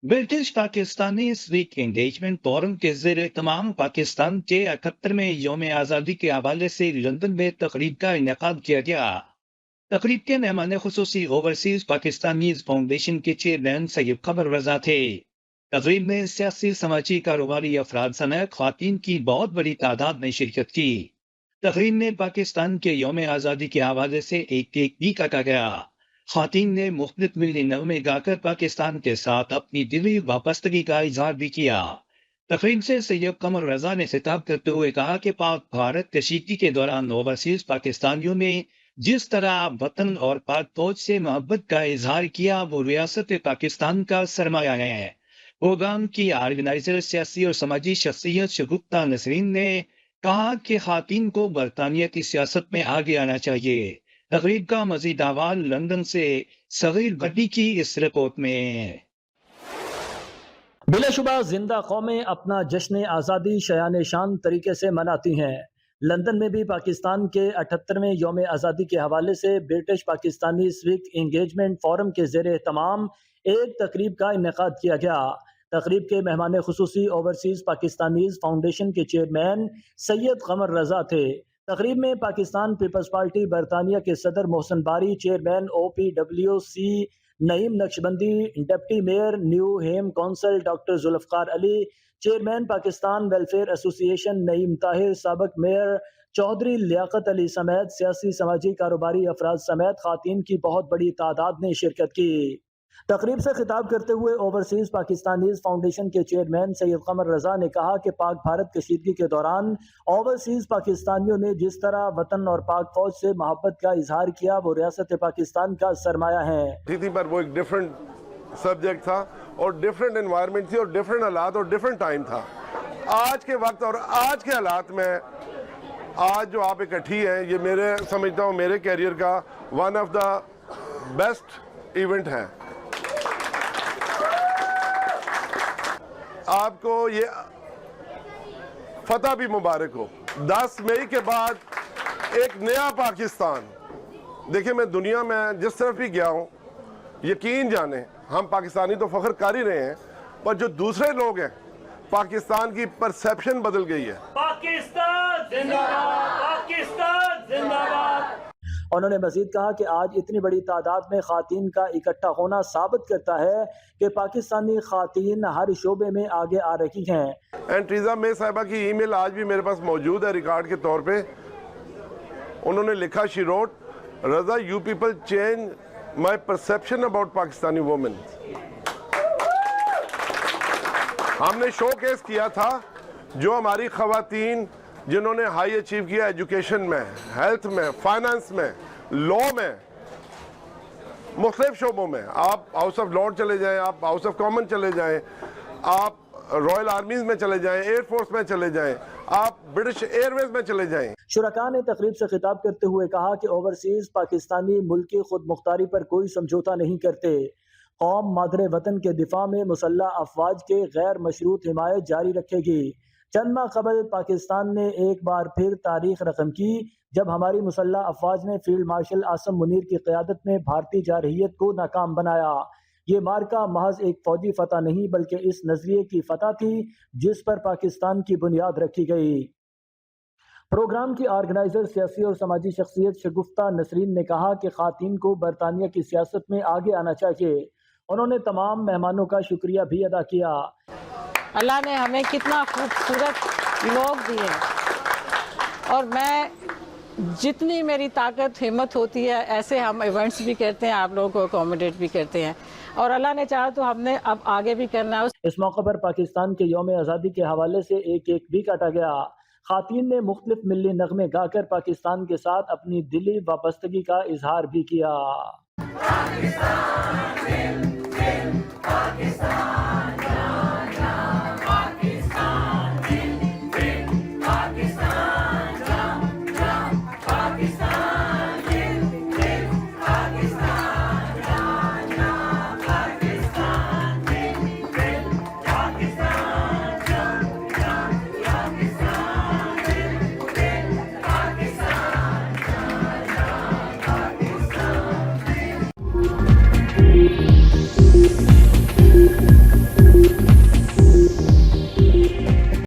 British Pakistani civic engagement forum के ज़ेर तमाम पाकिस्तान के 78वें यौम आज़ादी के हवाले से लंदन में तकरीब का इनेकाद किया गया। तकरीब के मेहमान खुसूसी ओवरसीज पाकिस्तानीज फाउंडेशन के चेयरमैन सैयद कमर रजा थे। तकरीब में सियासी समाजी कारोबारी अफराद समेत ख्वातीन की बहुत बड़ी तादाद ने शिरकत की। तकरीब में पाकिस्तान के यौम आज़ादी के हवाले से एक केक भी काटा गया। ख्वातीन ने मुख्तलिफ मिली नगमे गाकर पाकिस्तान के साथ अपनी दिली वाबस्तगी का इजहार भी किया। तकरीब से सैयद कमर रजा ने खिताब करते हुए कहा कि पाक भारत कशीदगी के दौरान ओवरसीज पाकिस्तानियों ने जिस तरह वतन और पाक फौज से मोहब्बत का इजहार किया वो रियासत पाकिस्तान का सरमाया है। प्रोग्राम की ऑर्गेनाइजर सियासी और समाजी शख्सियत शगुफ्ता नसरीन ने कहा कि खातून को बरतानिया की सियासत में आगे आना चाहिए। तकरीब का मजीद अहवाल लंदन से सगीर भट्टी की इस रिपोर्ट में। बिलाशुबा जिंदा कौमें अपना जश्न आज़ादी शयान शान तरीके से मनाती हैं। लंदन में भी पाकिस्तान के 78वें यौम आज़ादी के हवाले से British Pakistani civic engagement forum के ज़ेर तमाम एक तकरीब का इनेकाद किया गया। तकरीब के मेहमान खुसूसी ओवरसीज पाकिस्तानीज फाउंडेशन के चेयरमैन सैयद कमर रजा थे। तकरीब में पाकिस्तान पीपल्स पार्टी बरतानिया के सदर Mohsin Bari, chairman OPWC Naeem Naqshbandi, deputy mayor Newham council doctor Zulfiqar Ali, chairman Pakistan welfare association Naeem Tahir, साबिक मेयर चौधरी लियाकत अली समेत सियासी समाजी कारोबारी अफराद समेत खातून की बहुत बड़ी तादाद ने शिरकत की। तकरीब से खिताब करते हुए ओवरसीज पाकिस्तानीज फाउंडेशन के चेयरमैन सैयद कमर रजा ने कहा कि पाक भारत कशीदगी के दौरान ओवरसीज पाकिस्तानियों ने जिस तरह वतन और पाक फौज से मोहब्बत का इजहार किया वो रियासत पाकिस्तान का सरमाया है। पर वो एक डिफरेंट सब्जेक्ट था और डिफरेंट एनवायरनमेंट थी और डिफरेंट हालात और डिफरेंट टाइम था। आज के वक्त और आज के हालात में आज जो आप इकट्ठी हैं, ये मेरे समझता हूँ मेरे कैरियर का one of the best event है। आपको ये फतह भी मुबारक हो। 10 मई के बाद एक नया पाकिस्तान। देखिए, मैं दुनिया में जिस तरफ भी गया हूँ, यकीन जाने हम पाकिस्तानी तो फख्र कर ही रहे हैं, पर जो दूसरे लोग हैं पाकिस्तान की परसेप्शन बदल गई है। पाकिस्तान जिंदाबाद, पाकिस्तान जिंदाबाद। उन्होंने मजीद कहा कि आज इतनी बड़ी तादाद में खातून का इकट्ठा होना साबित करता है कि पाकिस्तानी खातून हर शोबे में आगे आ रही हैं। एंड टीजा मे साहिबा की ईमेल आज भी मेरे पास मौजूद है रिकॉर्ड के तौर पे। उन्होंने लिखा, she wrote, Raza, you people change my perception about Pakistani women. हमने शो केस किया था जो हमारी खवातीन जिन्होंने हाई अचीव किया एजुकेशन में, हेल्थ में, फाइनेंस में, लॉ में, मुख्तलिफ शोबों में। आप हाउस ऑफ लॉर्ड चले जाएं, आप हाउस ऑफ कॉमन चले जाएं, आप रॉयल आर्मीज में चले जाएं, एयरफोर्स में चले जाएं, आप ब्रिटिश एयरवेज में चले जाएं। शुरका ने तकरीब से खिताब करते हुए कहा कि ओवरसीज पाकिस्तानी मुल्क की खुद मुख्तारी पर कोई समझौता नहीं करते। कौम मादरे वतन के दिफा में मुसल्लह अफवाज के गैर मशरूत हिमायत जारी रखेगी। चंद माह कबल पाकिस्तान ने एक बार फिर तारीख रकम की जब हमारी मुसल्लह अफवाज ने फील्ड मार्शल आसम मुनीर की क़यादत में भारतीय जारहियत को नाकाम बनाया। ये मार्का महज एक फौजी फतह नहीं बल्कि इस नजरिए की फतह थी जिस पर पाकिस्तान की बुनियाद रखी गई। प्रोग्राम की ऑर्गेनाइजर सियासी और समाजी शख्सियत शगुफ्ता नसरीन ने कहा कि खातून को बरतानिया की सियासत में आगे आना चाहिए। उन्होंने तमाम मेहमानों का शुक्रिया भी अदा किया। अल्लाह ने हमें कितना खूबसूरत लोग दिए और मैं जितनी मेरी ताकत हिम्मत होती है ऐसे हम इवेंट्स भी करते हैं, आप लोगों को अकोमोडेट भी करते हैं और अल्लाह ने चाहा तो हमने अब आगे भी करना है। इस मौके पर पाकिस्तान के यौम आज़ादी के हवाले से एक केक भी काटा गया। खातून ने मुख्तलिफ मिली नगमे गाकर पाकिस्तान के साथ अपनी दिली वाबस्तगी का इजहार भी किया।